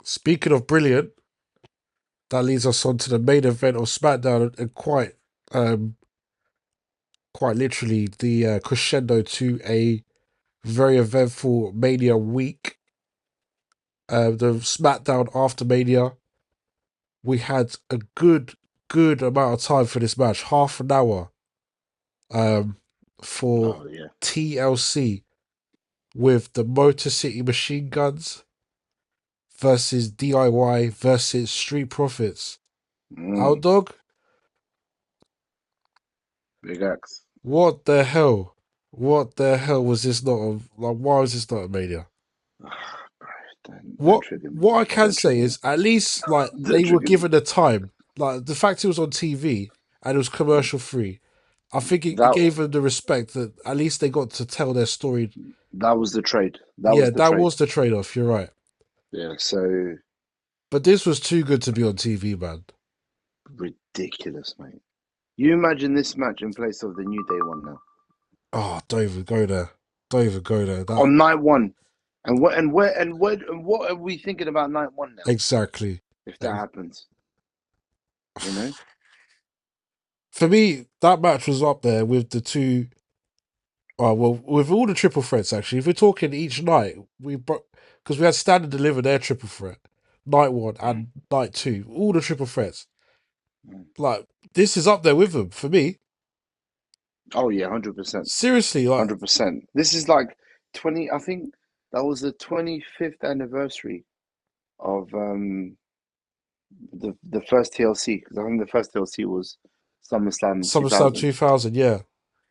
Speaking of brilliant, that leads us on to the main event of SmackDown, and um, quite literally the crescendo to a very eventful Mania week. The SmackDown after Mania, we had a good amount of time for this match, half an hour, um, for Oh yeah. TLC with the Motor City Machine Guns versus DIY versus Street Profits. Mm, Al-Dogg, big Axe. what the hell? What the hell was this not like? Why was this not a Mania? Bro, don't What trigger me, what I man. can Don't say trigger me. is at least like Don't they were trigger me. given the time. Like the fact it was on TV and it was commercial free, I think it That gave them the respect that at least they got to tell their story. that was the trade. That Yeah, was the that trade. was the trade off. You're right, Yeah. So but this was too good to be on TV, man. ridiculous, mate. You imagine this match in place of the New Day one now Oh, don't even go there. Don't even go there. That on night one, and what are we thinking about night one now? exactly. If that happens, you know. For me, that match was up there with the two. Oh, well, with all the triple threats, actually, if we're talking each night, because we had Standard deliver their triple threat, night one Mm, and night two, all the triple threats. mm. Like this is up there with them for me. Oh yeah, 100%, Seriously, like 100%. This is like 20. I think that was the 25th anniversary of the first TLC, because I think the first TLC was SummerSlam SummerSlam 2000. 2000, yeah,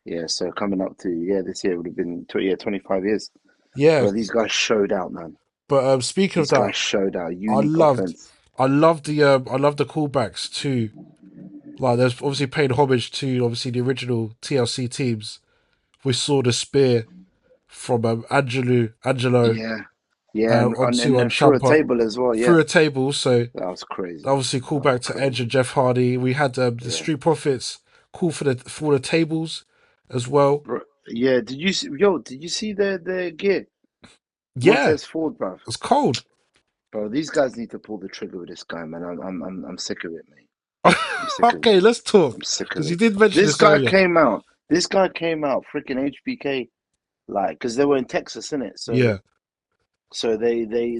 Yeah, so coming up to this year would have been 25 years. yeah. But these guys showed out, man. But speaking of These that, guys showed out. I Unique loved, offense. I loved the callbacks to like. There's obviously paying homage to obviously the original TLC teams. We saw the spear from Angelo Yeah, yeah, onto and through a Champa table as well. Yeah, through a table. So that was crazy. obviously call That was back to Edge crazy. and Jeff Hardy. We had the Yeah, Street Profits call for the tables as well. bro. Yeah, did you see, yo? Did you see their gear? Yeah, Montez Ford, bro. it's cold. Bro, these guys need to pull the trigger with this guy, man. I'm sick of it, mate. I'm sick of it. Okay, let's I'm talk sick of because you it. did mention This this guy earlier. came out. This guy came out, freaking HBK, like, because they were in Texas, innit? So, Yeah.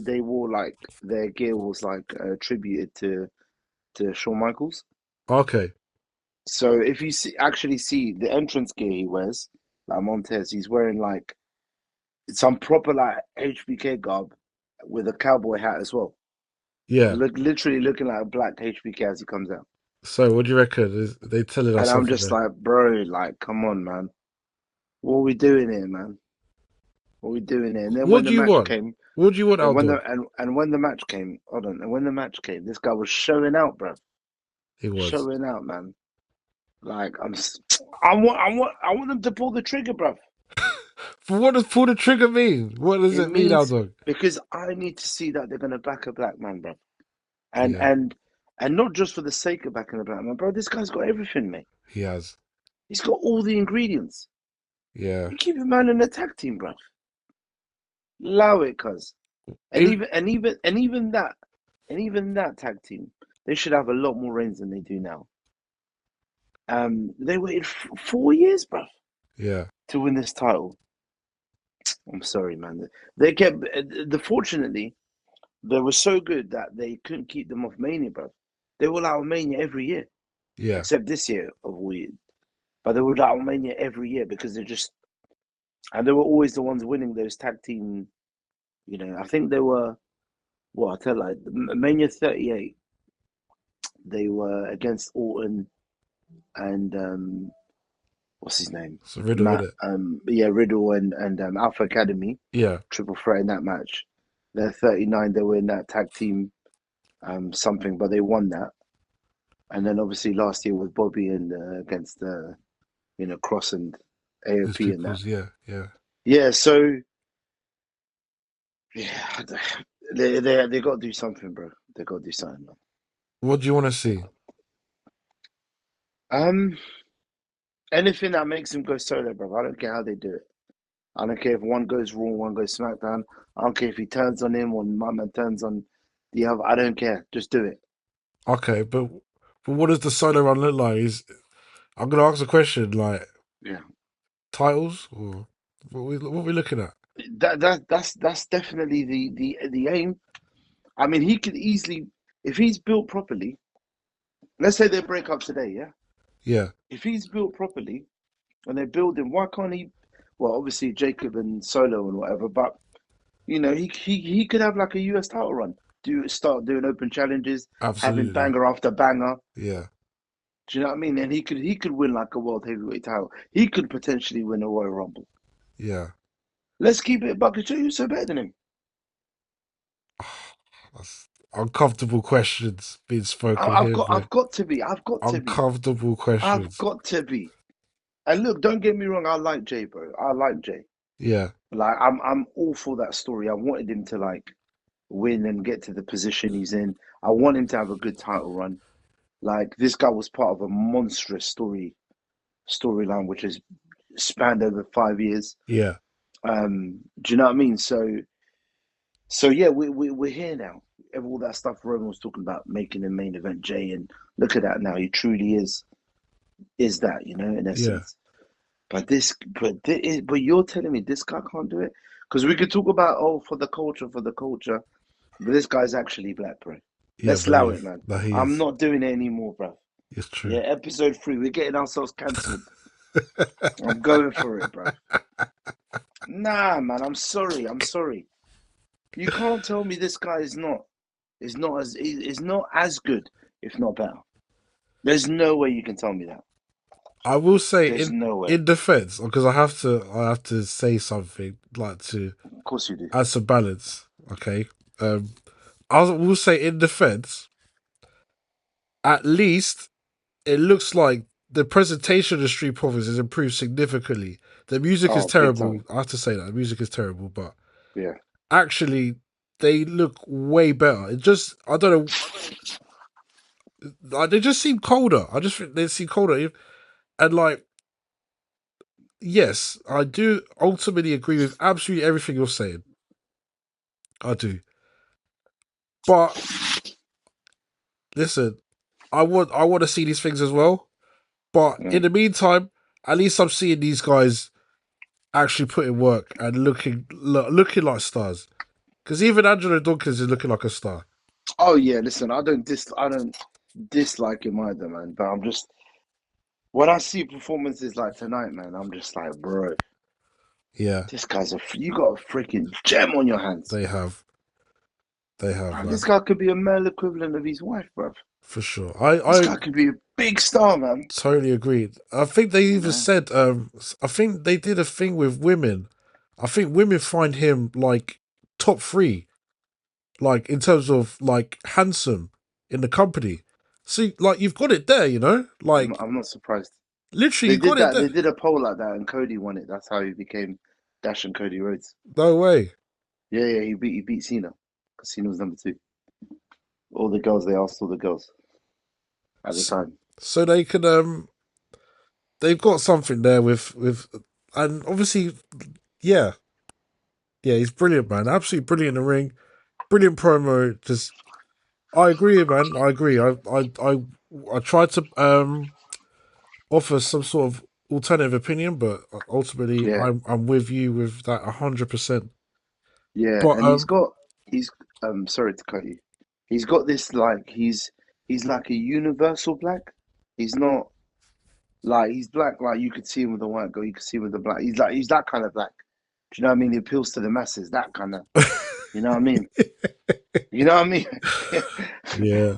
they wore like their gear was like attributed to Shawn Michaels. Okay. So if you actually see the entrance gear he wears, like Montez, he's wearing like some proper like HBK garb with a cowboy hat as well. Yeah. Literally looking like a black HBK as he comes out. So what do you reckon? Is they telling And us I'm something just there? like, bro, like, come on, man. What are we doing here, man? What are we doing here? And then What when do the you match want? came, What do you want, and when Aldog? the and when the match came, hold on, and when the match came, this guy was showing out, bro. He was. Showing out, man. Like I want them to pull the trigger, bro. But what does pull the trigger mean? What does It it mean, means Aldog? because I need to see that they're gonna back a black man, bro. And Yeah, and and not just for the sake of backing a black man, bro. This guy's got everything, mate. he has. He's got all the ingredients. Yeah. You keep a man in a tag team, bro. Allow it, cuz. And If, even that tag team, they should have a lot more reigns than they do now. They waited 4 years, bro, yeah. to win this title. I'm sorry, man. They kept. Fortunately, they were so good that they couldn't keep them off Mania, bro. They were out of Mania every year, Yeah. except this year of weird. But they were out of Mania every year because they're just, and they were always the ones winning those tag team. I think they were. Well, I tell you, like Mania 38, they were against Orton and what's his name, It's a riddle with Matt. it. Yeah, Riddle and Alpha Academy Yeah. triple threat in that match. They're 39. They were in that tag team something, but they won that. And then obviously last year with Bobby and against Cross and Those AOP and that. people's, yeah, yeah. Yeah, so yeah, they got to do something, bro. They got to do something, man. What do you want to see? Um, Anything that makes them go solo, bro. I don't care how they do it. I don't care if one goes Raw, one goes SmackDown. I don't care if he turns on him or my man turns on. Yeah, I don't care. Just do it. Okay, but what does the solo run look like? I'm gonna ask a question like Yeah. titles or what we looking at? That's definitely the aim. I mean, he could easily, if he's built properly. Let's say they break up today, yeah. Yeah, If he's built properly and they're building, why can't he? Well, obviously Jacob and Solo and whatever, but he could have like a US title run. Start doing open challenges, having absolutely. banger after banger. Yeah, Do you know what I mean? And he could win like a world heavyweight title. He could potentially win a Royal Rumble. yeah. Let's keep it a bucket. Who's so better than him? That's uncomfortable questions being spoken I've here, got boy. I've got to be. I've got to be. Uncomfortable I've questions. got to be. And look, don't get me wrong. I like Jay, bro. I like Jay. Yeah, Like I'm all for that story. I wanted him to like win and get to the position he's in. I want him to have a good title run. Like this guy was part of a monstrous storyline which has spanned over 5 years. yeah, Do you know what I mean? So yeah, we're here now. All that stuff Roman was talking about making the main event Jay, and look at that now. He truly is that, in yeah. essence. But you're telling me this guy can't do it? Because we could talk about for the culture, but this guy's actually black, bro. Yeah, Let's allow believe it, man. that he I'm is. not doing it anymore, bro. It's true. Yeah, episode 3, we're getting ourselves cancelled. I'm going for it, bro. Nah, man, I'm sorry. I'm sorry. You can't tell me this guy is not as good, if not better. There's no way you can tell me that. I will say There's no way. in defense because I have to say something like to Of course you do. add some balance. Okay, um, I will say in defense, at least it looks like the presentation of the Street Profits has improved significantly. The music is Oh, big terrible. time. I have to say that the music is terrible, but Yeah. actually they look way better. It just I don't know. Like, they just seem colder. I just think they seem colder, and like yes, I do ultimately agree with absolutely everything you're saying. I do. But listen, I want to see these things as well. But in Mm. the meantime, at least I'm seeing these guys actually putting work and looking like stars. Because even Angelo Dawkins is looking like a star. Oh yeah, listen, I don't dislike him either, man. But I'm just when I see performances like tonight, man, I'm just like, bro, Yeah, you got a freaking gem on your hands. they have. They have, Man, this man. guy could be a male equivalent of his wife, bro. For sure. This I guy could be a big star, man. totally agreed. I think they You even know? said, I think they did a thing with women. I think women find him like top three, like in terms of like handsome in the company. See, like you've got it there, like I'm not surprised. literally They you got did it that. there. They did a poll like that, and Cody won it. That's how he became Dash and Cody Rhodes. No way. Yeah, yeah, he beat Cena because Cena was number 2. All the girls they asked all the girls at the S- time. So they can they've got something there with and obviously yeah, yeah, he's brilliant, man. Absolutely brilliant in the ring. Brilliant promo. Just I agree, man. I agree. I tried to offer some sort of alternative opinion, but ultimately Yeah, I'm with you with that 100%. yeah, But and he's sorry to cut you. He's got this like he's like a universal black. He's not like he's black like you could see him with a white girl, you could see him with a black. He's that kind of black. Do you know what I mean? He appeals to the masses. That kind of. You know what I mean? You know what I mean? yeah,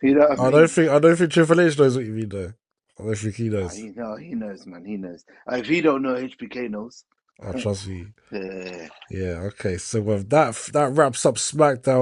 You know what I mean? I don't think Triple H knows what you mean though. I don't think he Nah, knows. he knows, man. He knows. If he don't know, HBK knows. I trust you. Yeah. Yeah, okay. So that wraps up SmackDown.